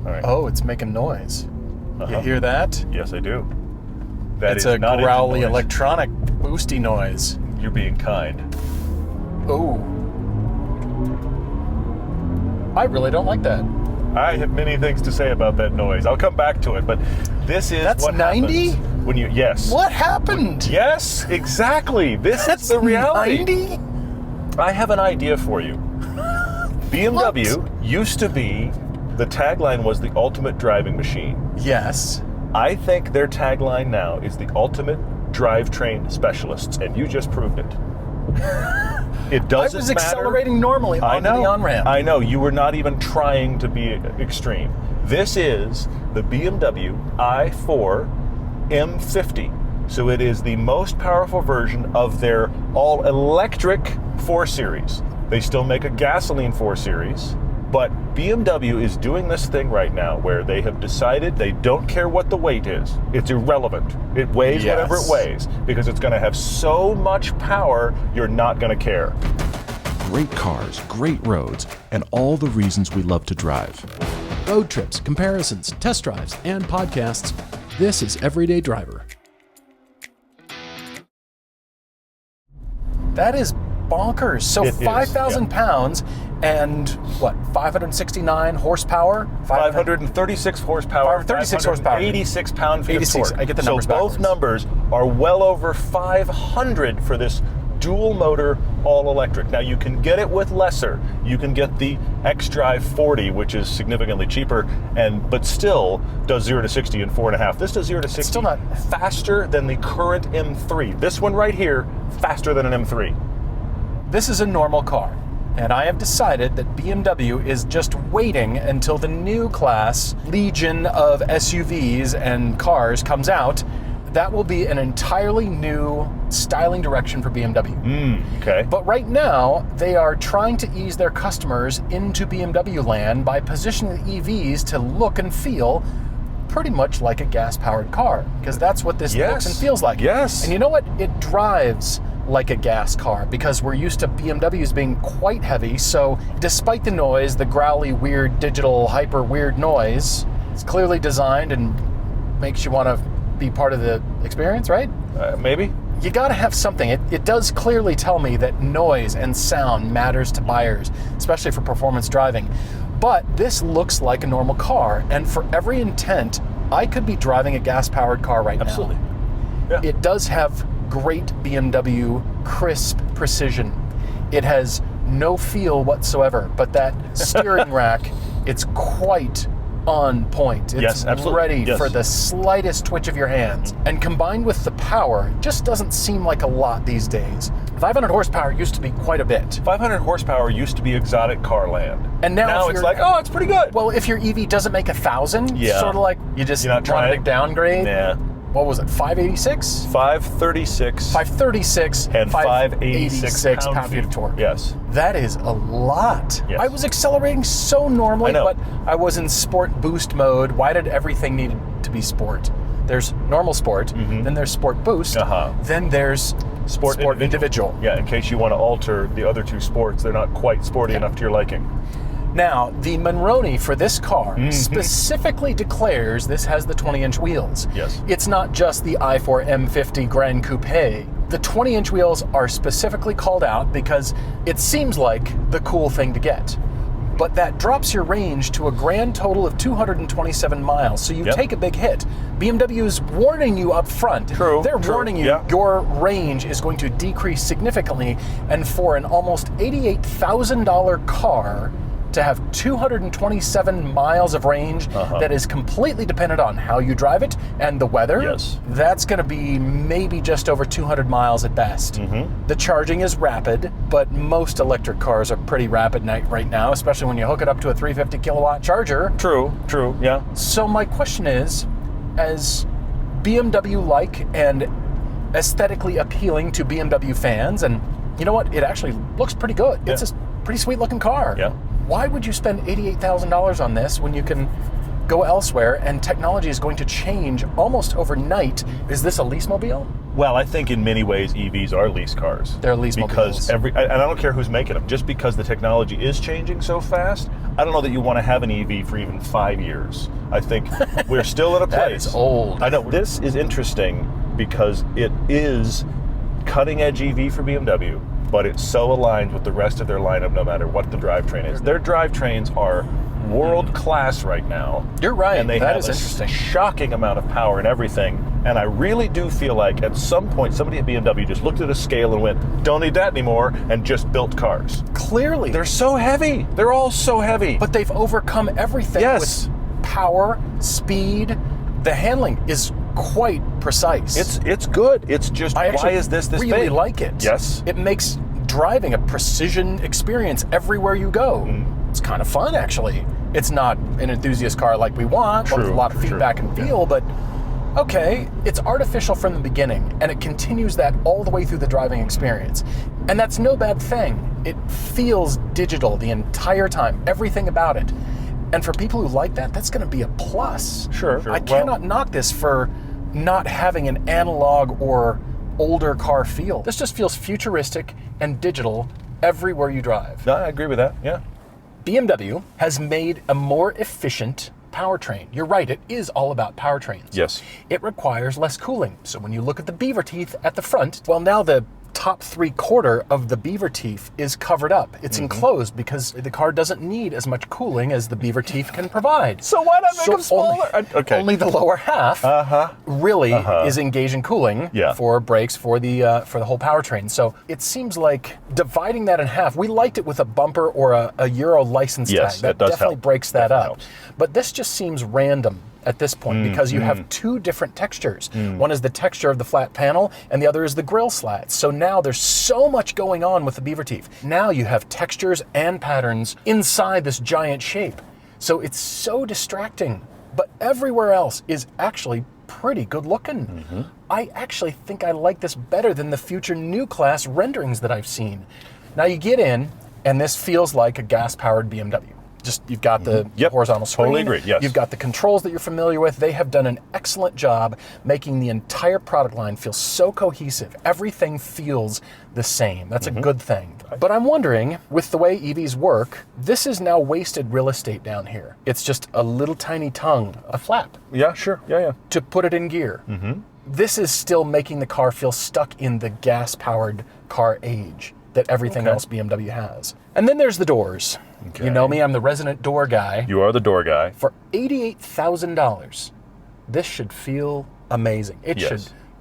All right. Oh, it's making noise. Uh-huh. You hear that? Yes, I do. That It's is a not growly engine noise. electronic boosty noise. You're being kind. Oh. I really don't like that. I have many things to say about that noise. I'll come back to it, but this is That's what 90? happens when you, yes. What happened? Yes, exactly. This That's is the reality. 90? I have an idea for you. BMW used to be, the tagline was the ultimate driving machine. Yes. I think their tagline now is the ultimate drivetrain specialists, and you just proved it. It doesn't I was matter. accelerating normally onto the on-ramp. I know. You were not even trying to be extreme. This is the BMW i4 M50. So it is the most powerful version of their all-electric 4 Series. They still make a gasoline 4 Series, but BMW is doing this thing right now where they have decided they don't care what the weight is. It's irrelevant. It weighs whatever it weighs because it's going to have so much power, you're not going to care. Great cars, great roads, and all the reasons we love to drive. Road trips, comparisons, test drives, and podcasts. This is Everyday Driver. That is bonkers. So It is, 5,000 pounds and what, 569 horsepower? 536 horsepower. 536 horsepower. 86 pound-feet of 86. torque. I get the numbers So both backwards. numbers are well over 500 for this dual motor all electric. Now you can get it with lesser. You can get the xDrive 40, which is significantly cheaper, but still does 0 to 60 in 4.5. This does 0 to 60 still not faster than the current M3. This one right here, faster than an M3. This is a normal car, and I have decided that BMW is just waiting until the new class, legion of SUVs and cars comes out. That will be an entirely new styling direction for BMW. Okay. But right now, they are trying to ease their customers into BMW land by positioning the EVs to look and feel pretty much like a gas-powered car, because that's what this looks and feels like. Yes. And you know what? It drives like a gas car because we're used to BMWs being quite heavy. So despite the noise, the growly, weird, digital, hyper weird noise, it's clearly designed and makes you want to be part of the experience, right? Maybe. You got to have something. It does clearly tell me that noise and sound matters to buyers, especially for performance driving. But this looks like a normal car, and for every intent, I could be driving a gas-powered car right Absolutely. now. Yeah. It does have great BMW crisp precision. It has no feel whatsoever, but that steering rack, it's quite on point. It's Yes, absolutely. ready Yes. for the slightest twitch of your hands. And combined with the power, it just doesn't seem like a lot these days. 500 horsepower used to be quite a bit. 500 horsepower used to be exotic car land. And now if it's you're- like, oh, it's pretty good. Well, if your EV doesn't make 1,000, Yeah. sort of like you just You're not wanted trying? to downgrade. Nah. What was it, 586? 536 536 and 586 pound-feet of torque. Yes. That is a lot. Yes. I was accelerating so normally, I know. but I was in sport boost mode. Why did everything need to be sport? There's normal sport, then there's sport boost, then there's sport individual. Yeah, in case you want to alter the other two sports, they're not quite sporty enough to your liking. Now, the Monroney for this car specifically declares this has the 20-inch wheels. Yes. It's not just the I4 M50 Gran Coupe. The 20-inch wheels are specifically called out because it seems like the cool thing to get. But that drops your range to a grand total of 227 miles, so you take a big hit. BMW is warning you up front. They're warning you your range is going to decrease significantly, and for an almost $88,000 car, to have 227 miles of range that is completely dependent on how you drive it and the weather, that's going to be maybe just over 200 miles at best. The charging is rapid, but most electric cars are pretty rapid right now, especially when you hook it up to a 350 kilowatt charger. True, yeah. So my question is, as BMW-like and aesthetically appealing to BMW fans, and you know what, it actually looks pretty good. It's a pretty sweet looking car. Yeah. Why would you spend $88,000 on this when you can go elsewhere, and technology is going to change almost overnight. Is this a leasemobile? Well, I think in many ways EVs are lease cars. They're leasemobiles. Because and I don't care who's making them, just because the technology is changing so fast, I don't know that you want to have an EV for even 5 years. I think we're still at a place. That is old. I know. This is interesting because it is cutting edge EV for BMW, but it's so aligned with the rest of their lineup no matter what the drivetrain is. Their drivetrains are world class right now. You're right. And they that have is a interesting. shocking amount of power and everything. And I really do feel like at some point somebody at BMW just looked at a scale and went, don't need that anymore, and just built cars. Clearly. They're so heavy. They're all so heavy. But they've overcome everything Yes. with power, speed. The handling is quite precise. It's good. It's just, I actually why is this really big? like it. Yes. It makes driving a precision experience everywhere you go. It's kind of fun, actually. It's not an enthusiast car like we want, with a lot of feedback and feel, but okay, it's artificial from the beginning, and it continues that all the way through the driving experience. And that's no bad thing. It feels digital the entire time, everything about it. And for people who like that, that's going to be a plus. Sure. I cannot knock this for not having an analog or older car feel. This just feels futuristic and digital everywhere you drive. No, I agree with that. Yeah. BMW has made a more efficient powertrain. You're right, it is all about powertrains. Yes. It requires less cooling. So when you look at the beaver teeth at the front, well, now the top 3/4 of the beaver teeth is covered up. It's enclosed because the car doesn't need as much cooling as the beaver teeth can provide. So why not make them smaller? Only the lower half really is engaging cooling for brakes for the whole powertrain. So it seems like dividing that in half. We liked it with a bumper or a Euro license tag. That does definitely help. breaks that Definitely up. helps. But this just seems random at this point because you have two different textures. One is the texture of the flat panel and the other is the grille slats. So now there's so much going on with the beaver teeth. Now you have textures and patterns inside this giant shape. So it's so distracting, but everywhere else is actually pretty good looking. I actually think I like this better than the future new class renderings that I've seen. Now you get in and this feels like a gas-powered BMW. Just, you've got the horizontal screen. Totally agree, yes. You've got the controls that you're familiar with. They have done an excellent job making the entire product line feel so cohesive. Everything feels the same. That's a good thing. But I'm wondering, with the way EVs work, this is now wasted real estate down here. It's just a little tiny tongue, a flap. Yeah, sure. Yeah. To put it in gear. This is still making the car feel stuck in the gas-powered car age that everything else BMW has. And then there's the doors. Okay. You know me, I'm the resident door guy. You are the door guy. For $88,000, this should feel amazing. It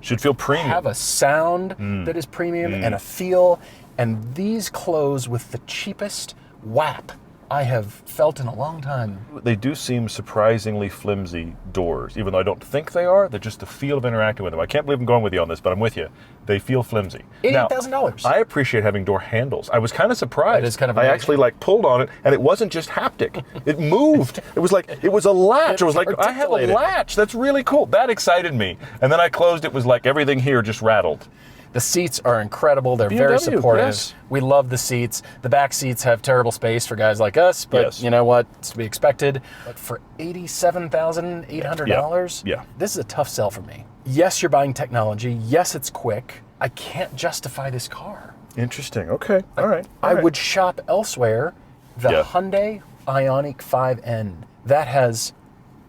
should feel premium. have a sound that is premium and a feel, and these close with the cheapest whap I have felt in a long time. They do seem surprisingly flimsy doors, even though I don't think they are. They're just the feel of interacting with them. I can't believe I'm going with you on this, but I'm with you. They feel flimsy. $88,000. I appreciate having door handles. I was kind of surprised. That is kind of I amazing. actually pulled on it, and it wasn't just haptic. It moved. It was like, it was a latch. It was like, I have a articulated. latch. That's really cool. That excited me. And then I closed it, was like everything here just rattled. The seats are incredible. They're very BMW, supportive. yes. We love the seats. The back seats have terrible space for guys like us, but you know what? It's to be expected. But for $87,800, this is a tough sell for me. Yes, you're buying technology. Yes, it's quick. I can't justify this car. Interesting. Okay. All right. I would shop elsewhere. The Hyundai Ioniq 5N. That has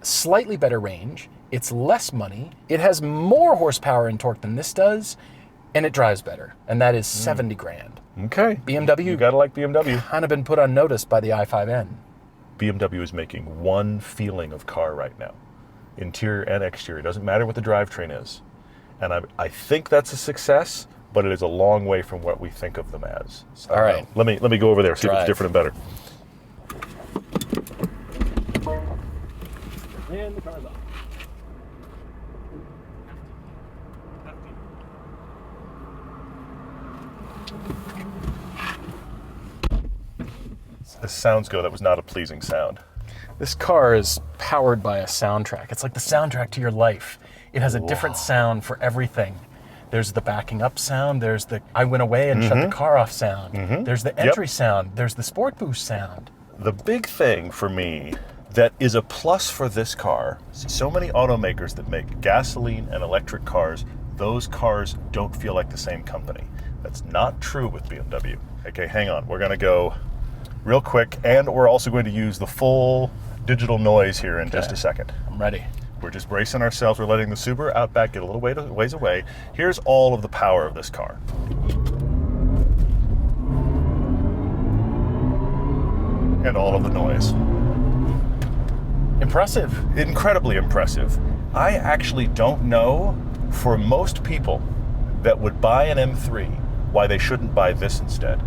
slightly better range. It's less money. It has more horsepower and torque than this does. And it drives better, and that is 70 grand. Okay. BMW, You gotta like BMW. kind of been put on notice by the i5N. BMW is making one feeling of car right now, interior and exterior. It doesn't matter what the drivetrain is, and I think that's a success. But it is a long way from what we think of them as. So, all right, let me go over there, see if it's different and better. And the car's off. This sounds good. That was not a pleasing sound. This car is powered by a soundtrack. It's like the soundtrack to your life. It has a different sound for everything. There's the backing up sound. There's the I went away and shut the car off sound. There's the entry sound. There's the sport boost sound. The big thing for me that is a plus for this car. So many automakers that make gasoline and electric cars, those cars don't feel like the same company. That's not true with BMW. Okay, hang on. We're going to go real quick, and we're also going to use the full digital noise here in just a second. I'm ready. We're just bracing ourselves. We're letting the Subaru Outback get a little ways away. Here's all of the power of this car. And all of the noise. Impressive. Incredibly impressive. I actually don't know, for most people that would buy an M3, why they shouldn't buy this instead.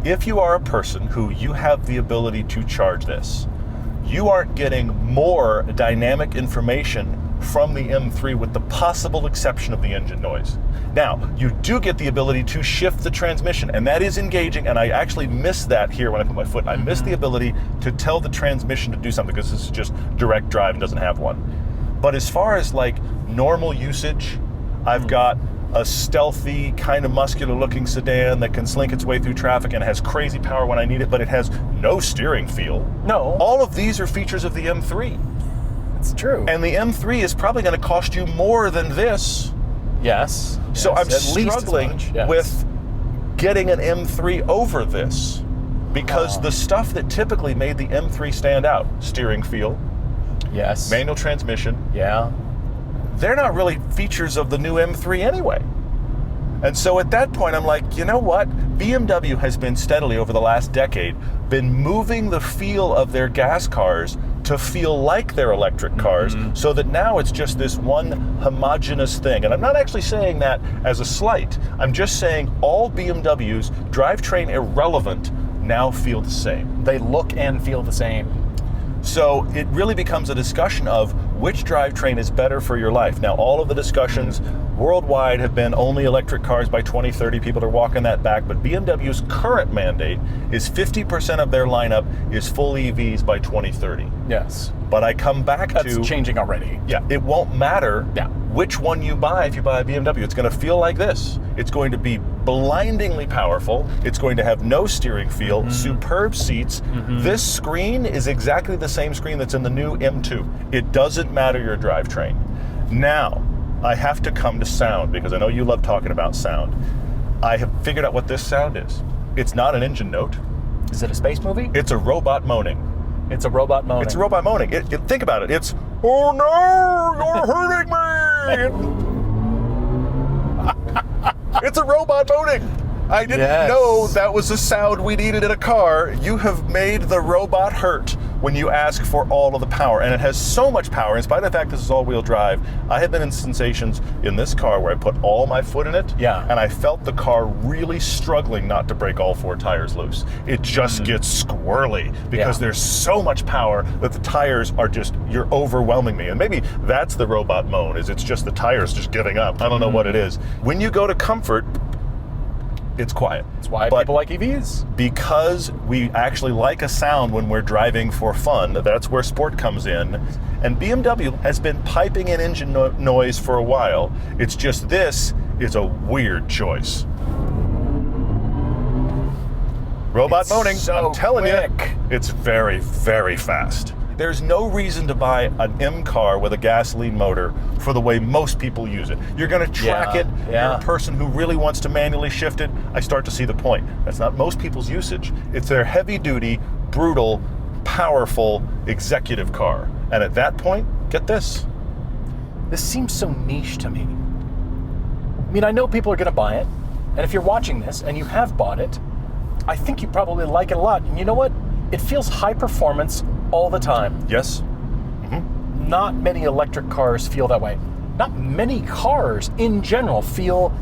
If you are a person who you have the ability to charge this, you aren't getting more dynamic information from the M3 with the possible exception of the engine noise. Now, you do get the ability to shift the transmission, and that is engaging, and I actually missed that here when I put my foot. I missed the ability to tell the transmission to do something, because this is just direct drive and doesn't have one. But as far as like normal usage, I've got a stealthy, kind of muscular looking sedan that can slink its way through traffic and has crazy power when I need it, but it has no steering feel. No. All of these are features of the M3. It's true. And the M3 is probably going to cost you more than this. Yes. So I'm at least as struggling much, yes. with getting an M3 over this, because the stuff that typically made the M3 stand out, steering feel, yes, manual transmission, yeah, they're not really features of the new M3 anyway. And so at that point, I'm like, you know what? BMW has been steadily over the last decade been moving the feel of their gas cars to feel like their electric cars, so that now it's just this one homogeneous thing. And I'm not actually saying that as a slight. I'm just saying all BMWs, drivetrain irrelevant, now feel the same. they look and feel the same. So it really becomes a discussion of which drivetrain is better for your life. Now, all of the discussions worldwide have been only electric cars by 2030. People are walking that back, but BMW's current mandate is 50% of their lineup is full EVs by 2030. Yes. But I come back That's to... changing already. Yeah, it won't matter Yeah. which one you buy if you buy a BMW. It's going to feel like this. It's going to be blindingly powerful. It's going to have no steering feel, superb seats. This screen is exactly the same screen that's in the new M2. It doesn't matter your drivetrain. Now, I have to come to sound, because I know you love talking about sound. I have figured out what this sound is. It's not an engine note. Is it a space movie? It's a robot moaning. It's a robot moaning. It's a robot moaning. Think about it. It's, oh no, you're hurting me. It's a robot moaning. I didn't know that was a sound we needed in a car. You have made the robot hurt when you ask for all of the power. And it has so much power, in spite of the fact this is all-wheel drive. I have been in sensations in this car where I put all my foot in it, and I felt the car really struggling not to break all four tires loose. It just gets squirrely because there's so much power that the tires are just, you're overwhelming me. And maybe that's the robot moan, is it's just the tires just giving up. I don't know what it is. When you go to comfort, it's quiet. That's why people like EVs. Because we actually like a sound when we're driving for fun. That's where sport comes in. And BMW has been piping in engine noise for a while. It's just this is a weird choice. Robot moaning, so I'm telling you, quick. it's very, very fast. There's no reason to buy an M car with a gasoline motor for the way most people use it. You're going to track it. You're a person who really wants to manually shift it. I start to see the point. That's not most people's usage. It's their heavy-duty, brutal, powerful executive car. And at that point, get this. This seems so niche to me. I mean, I know people are going to buy it. And if you're watching this and you have bought it, I think you probably like it a lot. And you know what? It feels high performance all the time. Yes. Not many electric cars feel that way. Not many cars in general feel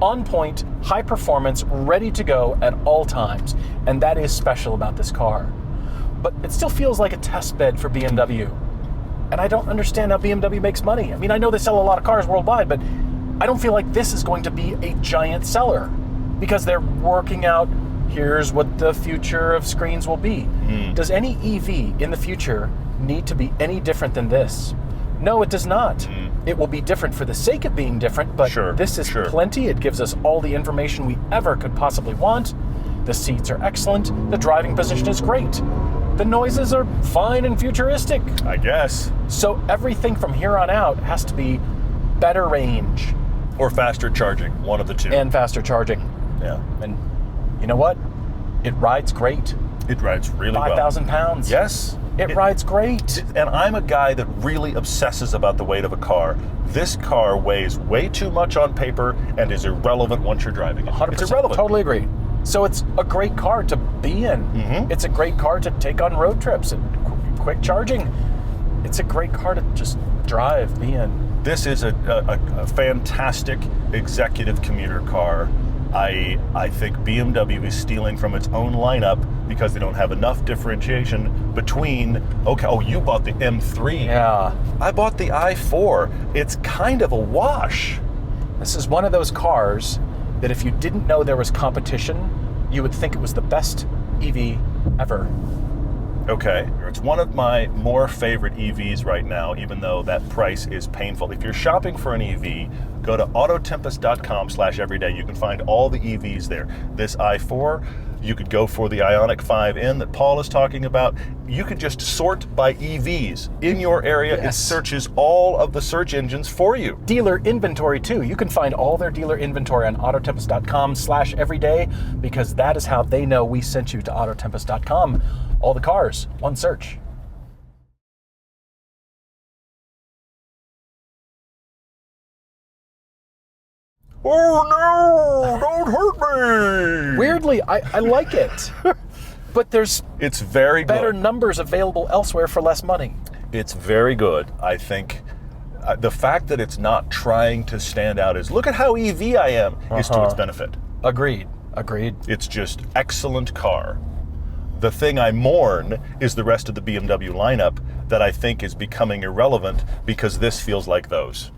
on point, high performance, ready to go at all times. And that is special about this car. But it still feels like a test bed for BMW. And I don't understand how BMW makes money. I mean, I know they sell a lot of cars worldwide, but I don't feel like this is going to be a giant seller, because they're working out, here's what the future of screens will be. Does any EV in the future need to be any different than this? No, it does not. It will be different for the sake of being different, but this is plenty. It gives us all the information we ever could possibly want. The seats are excellent. The driving position is great. the noises are fine and futuristic. I guess. So everything from here on out has to be better range. Or faster charging, one of the two. And faster charging. Yeah. And you know what? It rides great. It rides really well. 5,000 pounds. Yes. It rides great. And I'm a guy that really obsesses about the weight of a car. This car weighs way too much on paper and is irrelevant once you're driving it. 100%. It's irrelevant. Totally agree. So it's a great car to be in. Mm-hmm. It's a great car to take on road trips and quick charging. It's a great car to just drive, be in. This is a fantastic executive commuter car. I think BMW is stealing from its own lineup because they don't have enough differentiation between, you bought the M3. Yeah. I bought the i4. It's kind of a wash. This is one of those cars that if you didn't know there was competition, you would think it was the best EV ever. Okay, it's one of my more favorite EVs right now, even though that price is painful. If you're shopping for an EV, go to autotempest.com/everyday. You can find all the EVs there. This i4, you could go for the Ioniq 5N that Paul is talking about. You could just sort by EVs in your area. Yes. It searches all of the search engines for you. Dealer inventory too. You can find all their dealer inventory on autotempest.com/everyday because that is how they know we sent you to autotempest.com. All the cars, one search. Oh no, don't hurt me! Weirdly, I like it. But there's It's very better good. numbers available elsewhere for less money. It's very good. I think the fact that it's not trying to stand out as, look at how EV I am, is to its benefit. Agreed. It's just excellent car. The thing I mourn is the rest of the BMW lineup that I think is becoming irrelevant because this feels like those.